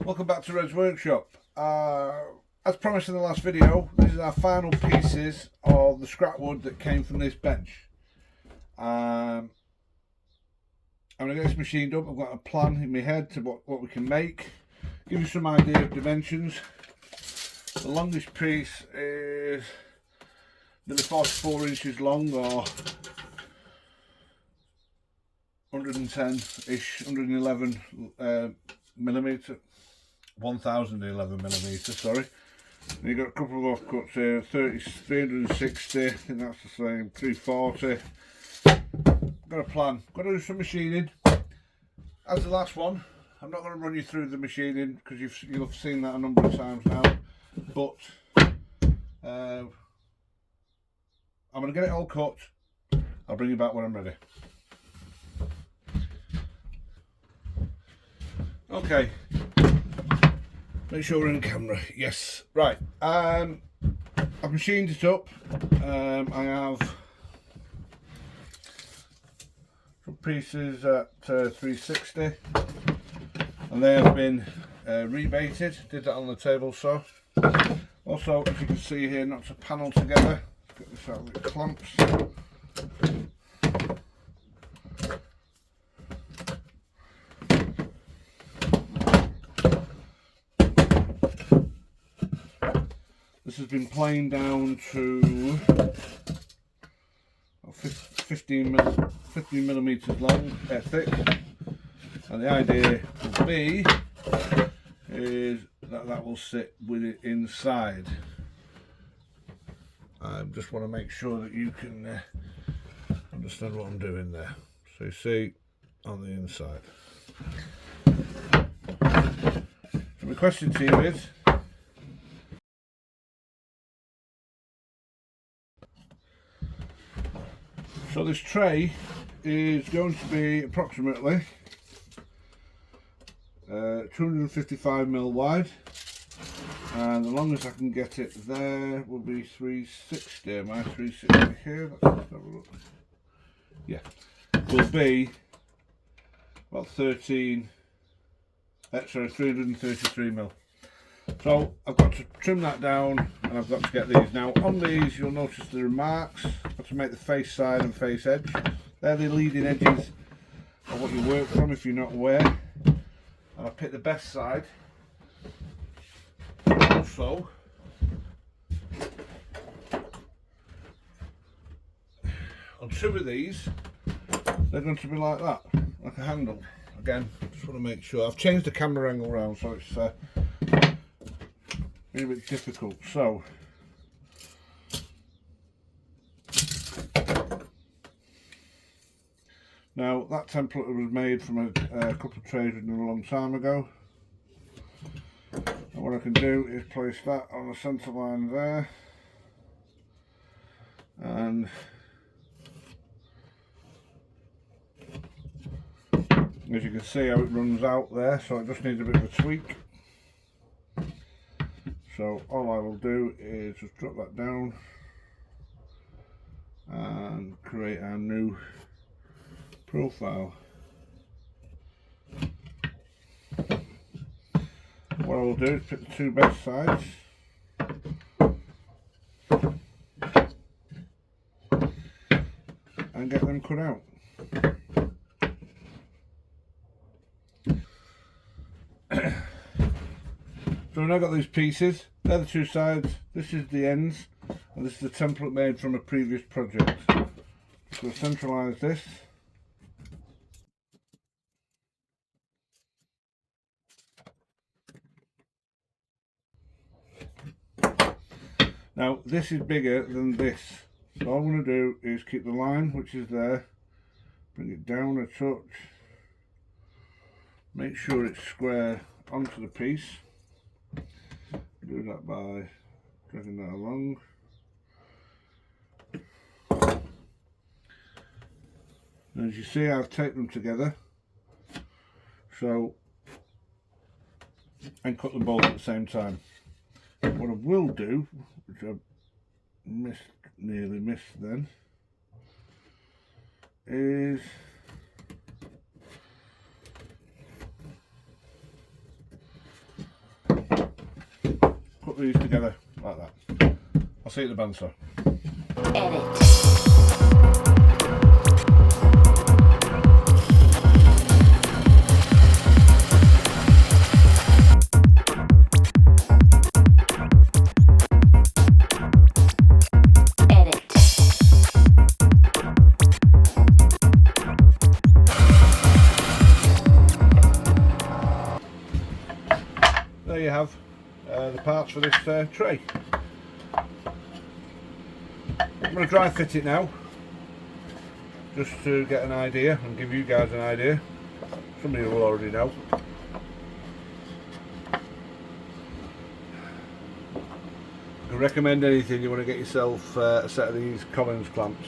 Welcome back to Red's Workshop. As promised in the last video, this is our final pieces of the scrap wood that came from this bench. I'm going to get this machined up. I've got a plan in my head to what we can make. Give you some idea of dimensions. The longest piece is nearly 44 inches long, or 110-ish, 111 millimetre, 1011 millimetre, sorry. And you've got a couple of offcuts here, 360, I think that's the same, 340. Got a plan, got to do some machining. As the last one, I'm not going to run you through the machining because you'll have seen that a number of times now, but I'm going to get it all cut. I'll bring you back when I'm ready. Okay, make sure we're in camera. Yes, right. I've machined it up. I have some pieces at 360, and they have been rebaited. Did that on the table saw. Also, as you can see here, knocked a panel together. Get this out with the clamps. This has been planed down to 15 millimeters long, thick, and the idea will be is that will sit with it inside. I just want to make sure that you can understand what I'm doing there. So you see on the inside. So my question to you is, so this tray is going to be approximately 255mm wide, and the longest I can get it there will be 360. Am I 360 here? Let's have a look. Yeah, will be about 333mm. So I've got to trim that down, and I've got to get these. Now on these you'll notice there are marks. I've got to make the face side and face edge. They're the leading edges of what you work from if you're not aware. And I pick the best side. Also, on two of these, they're going to be like that, like a handle. Again, just want to make sure. I've changed the camera angle around so it's been a bit difficult. So now that template was made from a couple of trays we did a long time ago, and what I can do is place that on the centre line there, and as you can see how it runs out there, so it just needs a bit of a tweak. So all I will do is just drop that down and create our new profile. What I will do is pick the two best sides and get them cut out. So I've now got these pieces. They're the two sides, this is the ends, and this is the template made from a previous project. So I'll centralise this. Now this is bigger than this, so all I'm going to do is keep the line which is there, bring it down a touch, make sure it's square onto the piece. Do that by dragging that along. And as you see, I've taped them together, so, and cut them both at the same time. What I will do, which I nearly missed then, is these together like that. I'll see you at the bandsaw. Edit. There you have the parts for this tray. I'm going to dry fit it now, just to get an idea and give you guys an idea. Somebody will already know. I recommend anything you want to get yourself a set of these Collins clamps.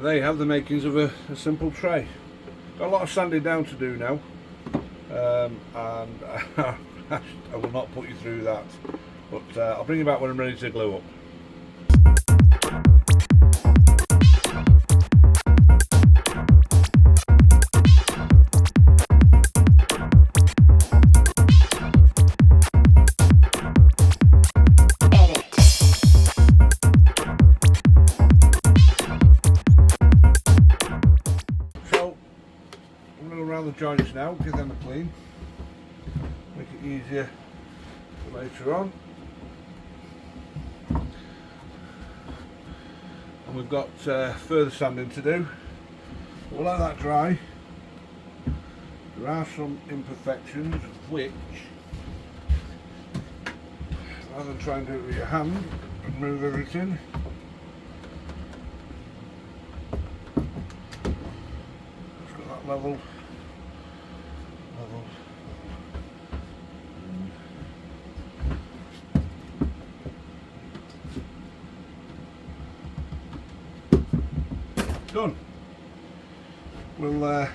There you have the makings of a simple tray. Got a lot of sanding down to do now, and I will not put you through that, but I'll bring you back when I'm ready to glue up. The joints now, give them a clean, make it easier for later on. And we've got further sanding to do. We'll let that dry. There are some imperfections which, rather than try and do it with your hand and move everything, it's got that level. Done. We'll let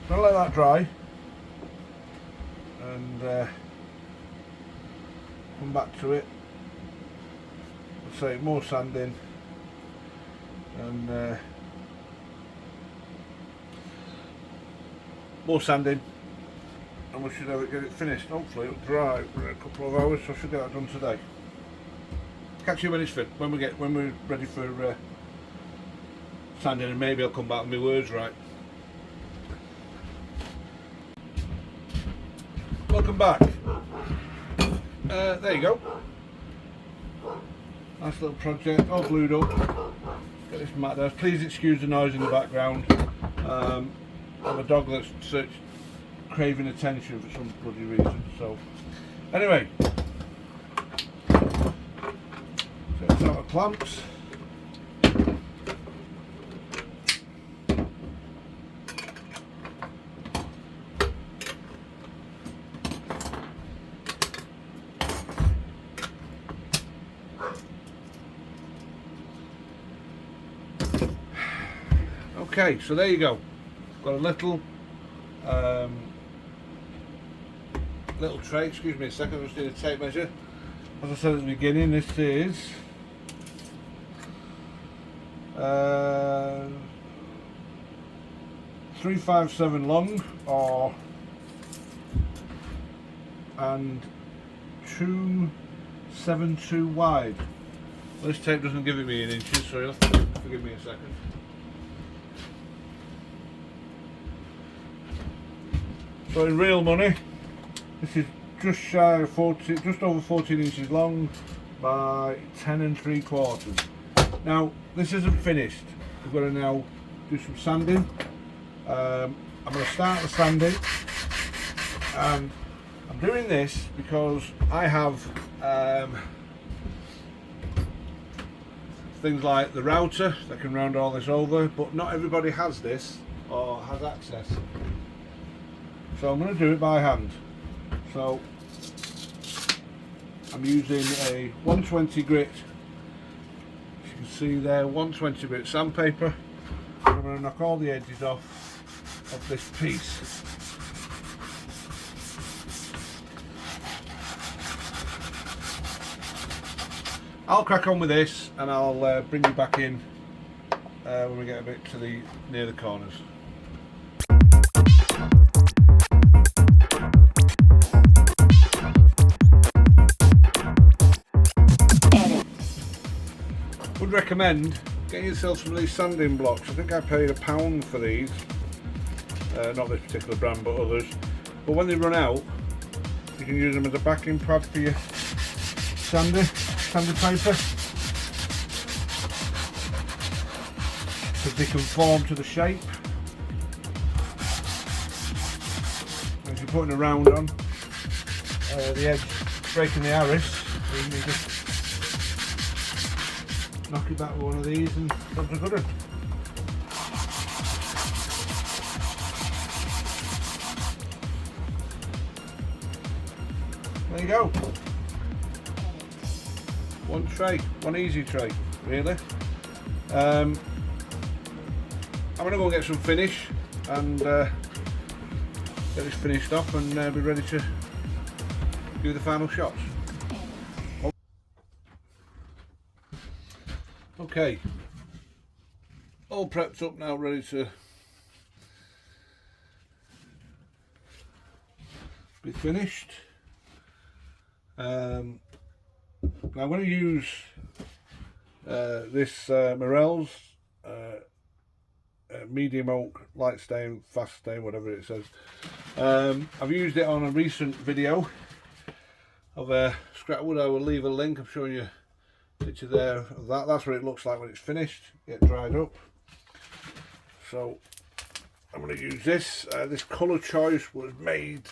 that dry and come back to it. Let's say more sanding and more sanding, and we should have it, get it finished. Hopefully it'll dry for a couple of hours, so I should get that done today. Catch you when it's fit, when we're ready for sanding, and maybe I'll come back with my words right. Welcome back. There you go. Nice little project, all glued up. Get this mat there. Please excuse the noise in the background. I have a dog that's craving attention for some bloody reason. So, anyway. Out of clamps. Okay, so there you go. Got a little tray. Excuse me a second, I just need a tape measure. As I said at the beginning, this is 357 long and 272 wide. Well, this tape doesn't give it me in inches, so you'll have to forgive me a second. So in real money, this is just shy of 40, just over 14 inches long by 10 3/4. Now this isn't finished. We've got to now do some sanding. I'm going to start the sanding, and I'm doing this because I have things like the router that can round all this over, but not everybody has this or has access. So I'm going to do it by hand. So I'm using a 120 grit, as you can see there, 120 grit sandpaper. I'm going to knock all the edges off of this piece. I'll crack on with this and I'll bring you back in when we get a bit to the near the corners. Would recommend getting yourself some of these sanding blocks. I think I paid £1 for these, not this particular brand but others, but when they run out you can use them as a backing pad for your sandpaper, because they conform to the shape. And if you're putting a round on the edge, breaking the arris, you can just knock it back with one of these and job's a good one. There you go. One tray, one easy tray, really. I'm going to go and get some finish and get this finished off and be ready to do the final shots. Okay, all prepped up now, ready to be finished. Now I'm going to use this Morel's medium oak, light stain, fast stain, whatever it says. I've used it on a recent video of Scrapwood. I will leave a link. I'm showing you a picture there of that. That's what it looks like when it's finished, get dried up. So I'm going to use this. This colour choice was made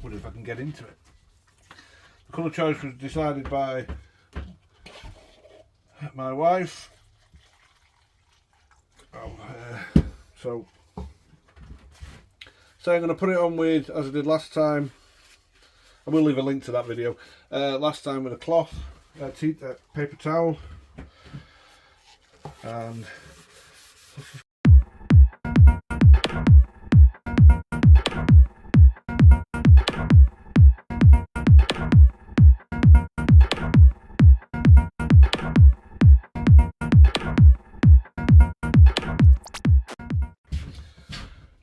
wonder if I can get into it. The colour choice was decided by my wife. So I'm going to put it on with, as I did last time, I will leave a link to that video, last time with a cloth, paper towel, and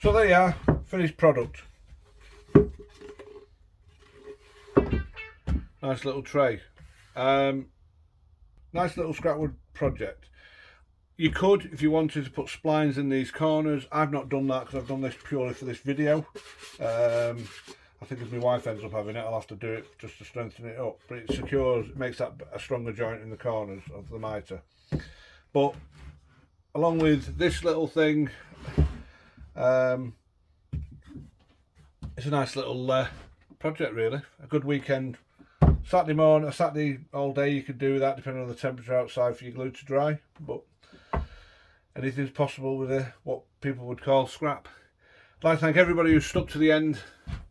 so there you are, finished product. Nice little tray. Nice little Scrapwood project. You could, if you wanted, to put splines in these corners. I've not done that because I've done this purely for this video. I think if my wife ends up having it, I'll have to do it just to strengthen it up. But it secures, it makes that a stronger joint in the corners of the mitre. But along with this little thing, it's a nice little project, really. A good weekend. Saturday morning, a Saturday all day, you could do that depending on the temperature outside for your glue to dry. But anything's possible with what people would call scrap. I'd like to thank everybody who stuck to the end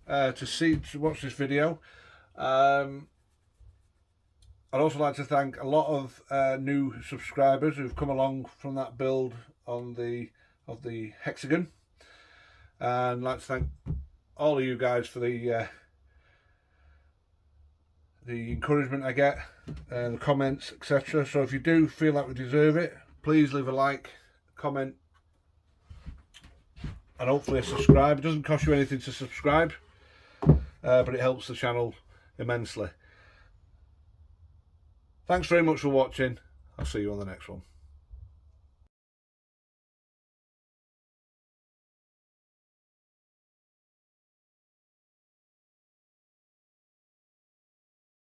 to watch this video. I'd also like to thank a lot of new subscribers who've come along from that build on of the hexagon, and I'd like to thank all of you guys for the encouragement I get, the comments, etc. So if you do feel like we deserve it, please leave a like, comment, and hopefully a subscribe. It doesn't cost you anything to subscribe, but it helps the channel immensely. Thanks very much for watching. I'll see you on the next one.